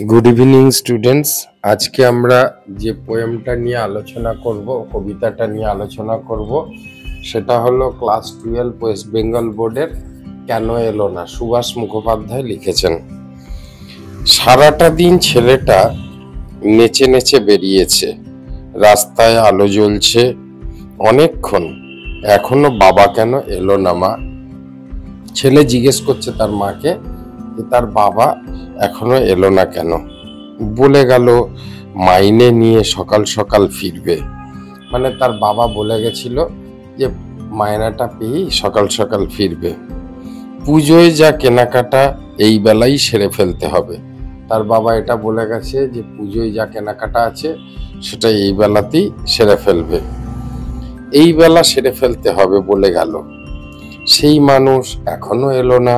Good evening students. আজকে আমরা যে পোয়েমটা নিয়ে আলোচনা করব, কবিতাটা নিয়ে আলোচনা করব, সেটা হলো ক্লাস 12 ওয়েস্ট বেঙ্গল বোর্ডের কেন এলো না, সুভাষ মুখোপাধ্যায় লিখেছেন। সারাটা দিন ছেলেটা নেচে নেচে বেরিয়েছে, রাস্তায় আলো জ্বলছে অনেকক্ষণ, এখনো বাবা কেন এলো না মা। ছেলে জিজ্ঞেস করছে তার মাকে যে তার বাবা এখনো এলো না কেন। বলে গেল মাইনে নিয়ে সকাল সকাল ফিরবে, মানে তার বাবা বলে গেছিল যে মায়নাটা পেয়েই সকাল সকাল ফিরবে। পুজোয় যা কেনাকাটা এই বেলাই সেরে ফেলতে হবে, তার বাবা এটা বলে গেছে যে পুজোয় যা কেনাকাটা আছে সেটা এই বেলাতেই সেরে ফেলবে, এই বেলা সেরে ফেলতে হবে বলে গেল। সেই মানুষ এখনো এলো না।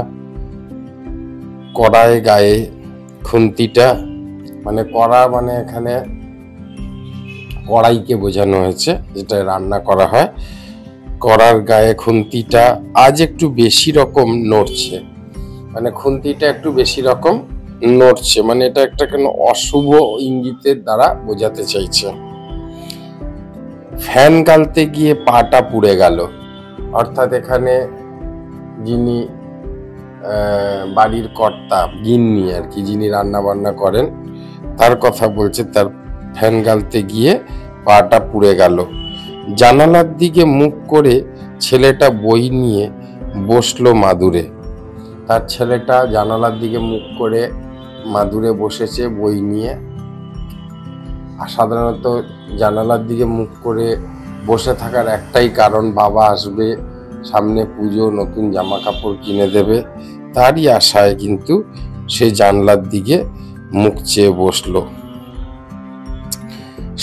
কড়ায় গায়ে খুন্তিটা, মানে কড়া মানে এখানে কড়াইকে বোঝানো হয়েছে, যেটা রান্না করা হয়। কড়ার গায়ে খুন্তিটা আজ একটু বেশি রকম নড়ছে, মানে খুন্তিটা একটু বেশি রকম নড়ছে, মানে এটা একটা কেন অশুভ ইঙ্গিতের দ্বারা বোঝাতে চাইছে। ফ্যান গালতে গিয়ে পাটা পুড়ে গেল, অর্থাৎ এখানে যিনি বাড়ির কর্তা, গিন্নি আর কি, যিনি রান্না বান্না করেন তার কথা বলছে। তার ফ্যান গালতে গিয়ে পাটা পুড়ে গেল। জানালার দিকে মুখ করে ছেলেটা বই নিয়ে বসলো মাদুরে, তার ছেলেটা জানালার দিকে মুখ করে মাদুরে বসেছে বই নিয়ে। আর সাধারণত জানালার দিকে মুখ করে বসে থাকার একটাই কারণ, বাবা আসবে সামনে, পুজো, নতুন জামা কাপড় কিনে দেবে, তারই আশায় কিন্তু সে জানলার দিকে মুখ চেয়ে বসলো।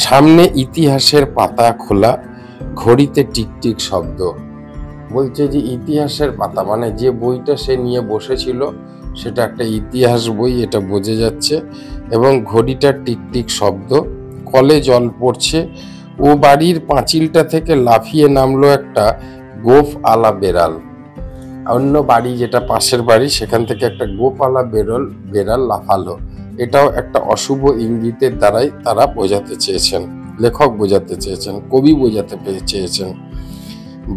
সামনে ইতিহাসের পাতা খোলা, ঘড়িতে টিকটিক শব্দ। বলছে যে ইতিহাসের পাতা, মানে যে বইটা সে নিয়ে বসেছিল সেটা একটা ইতিহাস বই, এটা বোঝা যাচ্ছে। এবং ঘড়িটার টিকটিক শব্দ, কলে জল পড়ছে। ও বাড়ির পাঁচিলটা থেকে লাফিয়ে নামলো একটা গোফ আলা বেড়াল। অন্য বাড়ি, যেটা পাশের বাড়ি, সেখান থেকে একটা গোপ আলা বেড়াল লাফালো। এটাও একটা অশুভ ইঙ্গিতের দ্বারাই তারা বোঝাতে চেয়েছেন, লেখক বোঝাতে চেয়েছেন, কবি বোঝাতে চেয়েছেন।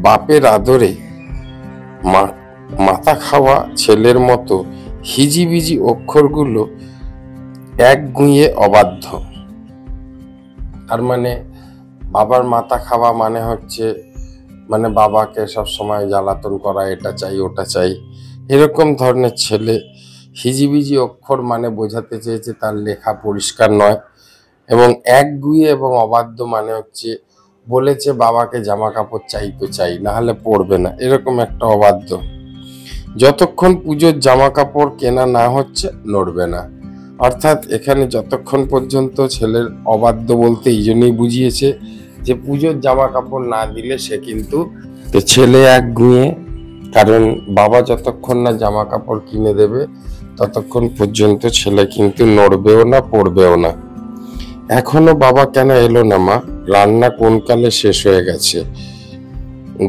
বাপের আদরে মাথা খাওয়া ছেলের মতো হিজিবিজি অক্ষরগুলো এক গুঁয়ে অবাধ্য। তার মানে বাবার মাথা খাওয়া মানে হচ্ছে, মানে বাবাকে সব সময় জ্বালাতন করা, এটা চাই ওটা চাই, এরকম ধরনের ছেলে। হিজিবিজি অক্ষর মানে বোঝাতে চেয়েছে তার লেখা পরিষ্কার নয়। এবং একগুঁয়ে এবং অবাধ্য মানে হচ্ছে বলেছে বাবাকে জামা কাপড় চাই তো চাই, না হলে পরবে না, এরকম একটা অবাধ্য। যতক্ষণ পুজোর জামা কাপড় কেনা না হচ্ছে নড়বে না, অর্থাৎ এখানে যতক্ষণ পর্যন্ত ছেলের অবাধ্য বলতে এই জন্যই বুঝিয়েছে যে পুজোর জামা কাপড় না দিলে সে কিন্তু ছেলে একগুঁয়ে, কারণ বাবা যতক্ষণ না জামা কাপড় কিনে দেবে ততক্ষণ পর্যন্ত ছেলে কিন্তু নড়বেও না, পড়বেও না। এখনো বাবা কেন এলো না মা, রান্না কোন কালে শেষ হয়ে গেছে,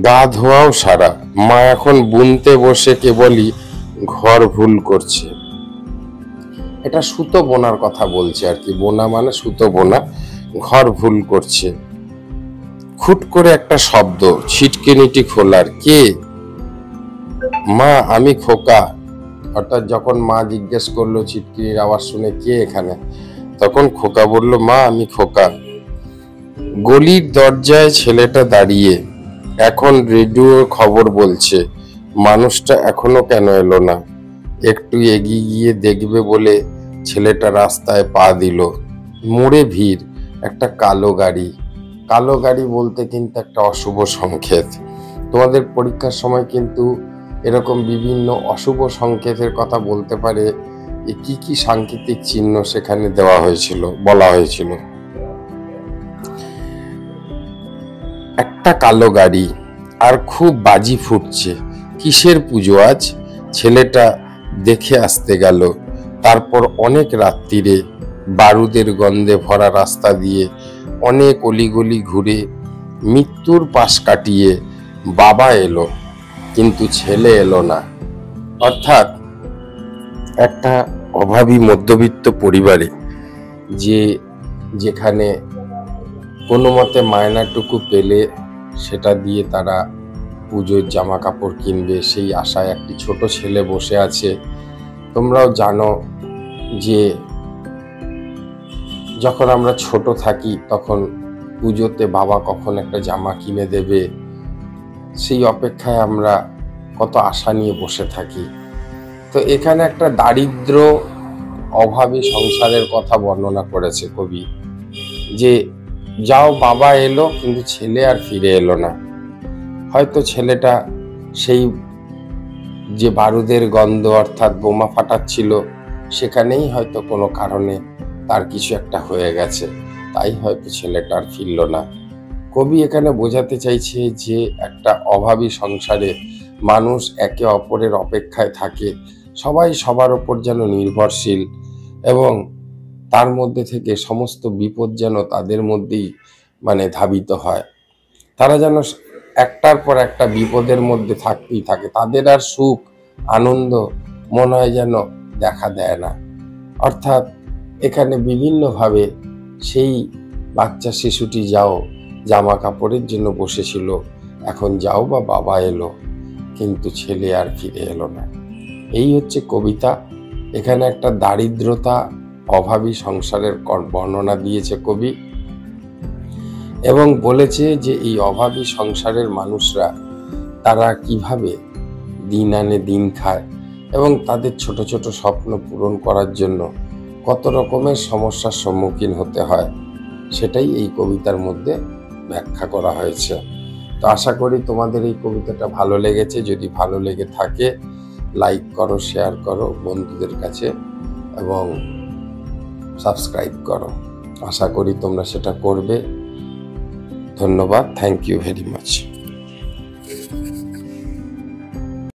গা ধোয়াও সারা, মা এখন বুনতে বসে কেবলই ঘর ভুল করছে। এটা সুতো বোনার কথা বলছে আর কি, বোনা মানে সুতো বোনা, ঘর ভুল করছে। খুট করে একটা শব্দ, ছিটকিনিটি খোলার, কে? মা আমি খোকা। অর্থাৎ যখন মা জিজ্ঞেস করলো ছিটকিনির আওয়াজ শুনে কে এখানে, তখন খোকা বলল মা আমি খোকা। গলির দরজায় ছেলেটা দাঁড়িয়ে, এখন রেডিও খবর বলছে, মানুষটা এখনো কেন এলো না। একটু এগিয়ে গিয়ে দেখবে বলে ছেলেটা রাস্তায় পা দিল। মোড়ে ভিড়, একটা কালো গাড়ি। কালো গাড়ি বলতে কিন্তু একটা অশুভ সংকেত। তোমাদের পরীক্ষার সময় কিন্তু এরকম বিভিন্ন অশুভ সংকেতের কথা বলতে পারে, কি কি সাংকেতিক চিহ্ন সেখানে দেওয়া হয়েছিল, বলা হয়েছিল। একটা কালো গাড়ি আর খুব বাজি ফুটছে, কিসের পুজো আজ? ছেলেটা দেখে আসতে গেল। তারপর অনেক রাত্রিরে বারুদের গন্ধে ভরা রাস্তা দিয়ে অনেক অলিগলি ঘুরে মৃত্যুর পাশ কাটিয়ে বাবা এলো, কিন্তু ছেলে এলো না। অর্থাৎ একটা অভাবী মধ্যবিত্ত পরিবারে যেখানে কোনো মতে মায়নাটুকু পেলে সেটা দিয়ে তারা পুজোর জামা কাপড় কিনবে, সেই আশায় একটি ছোট ছেলে বসে আছে। তোমরাও জানো যে যখন আমরা ছোট থাকি তখন পুজোতে বাবা কখন একটা জামা কিনে দেবে, সেই অপেক্ষায় আমরা কত আশা নিয়ে বসে থাকি। তো এখানে একটা দারিদ্র অভাবী সংসারের কথা বর্ণনা করেছে কবি, যে যাও বাবা এলো কিন্তু ছেলে আর ফিরে এলো না। হয়তো ছেলেটা সেই যে বারুদের গন্ধ অর্থাৎ বোমা ফাটাচ্ছিল সেখানেই হয়তো কোনো কারণে তার কিছু একটা হয়ে গেছে, তাই হয়তো ছেলেটা আর ফিরল না। কবি এখানে বোঝাতে চাইছে যে একটা অভাবী সংসারে মানুষ একে অপরের অপেক্ষায় থাকে, সবাই সবার ওপর যেন নির্ভরশীল, এবং তার মধ্যে থেকে সমস্ত বিপদ যেন তাদের মধ্যেই ধাবিত হয়। তারা যেন একটার পর একটা বিপদের মধ্যে থাকতেই থাকে, তাদের আর সুখ আনন্দ মনে হয় যেন দেখা দেয় না। অর্থাৎ এখানে বিভিন্নভাবে সেই বাচ্চা শিশুটি যাও জামা কাপড়ের জন্য বসেছিল, এখন যাও বা বাবা এলো কিন্তু ছেলে আর ফিরে এলো না। এই হচ্ছে কবিতা। এখানে একটা দারিদ্রতা অভাবী সংসারের বর্ণনা দিয়েছে কবি, এবং বলেছে যে এই অভাবী সংসারের মানুষরা তারা কিভাবে দিন আনে দিন খায় এবং তাদের ছোট ছোট স্বপ্ন পূরণ করার জন্য কত রকমের সমস্যার সম্মুখীন হতে হয়, সেটাই এই কবিতার মধ্যে ব্যাখ্যা করা হয়েছে। তো আশা করি তোমাদের এই কবিতাটা ভালো লেগেছে। যদি ভালো লেগে থাকে লাইক করো, শেয়ার করো বন্ধুদের কাছে এবং সাবস্ক্রাইব করো। আশা করি তোমরা সেটা করবে। ধন্যবাদ। Thank you very much.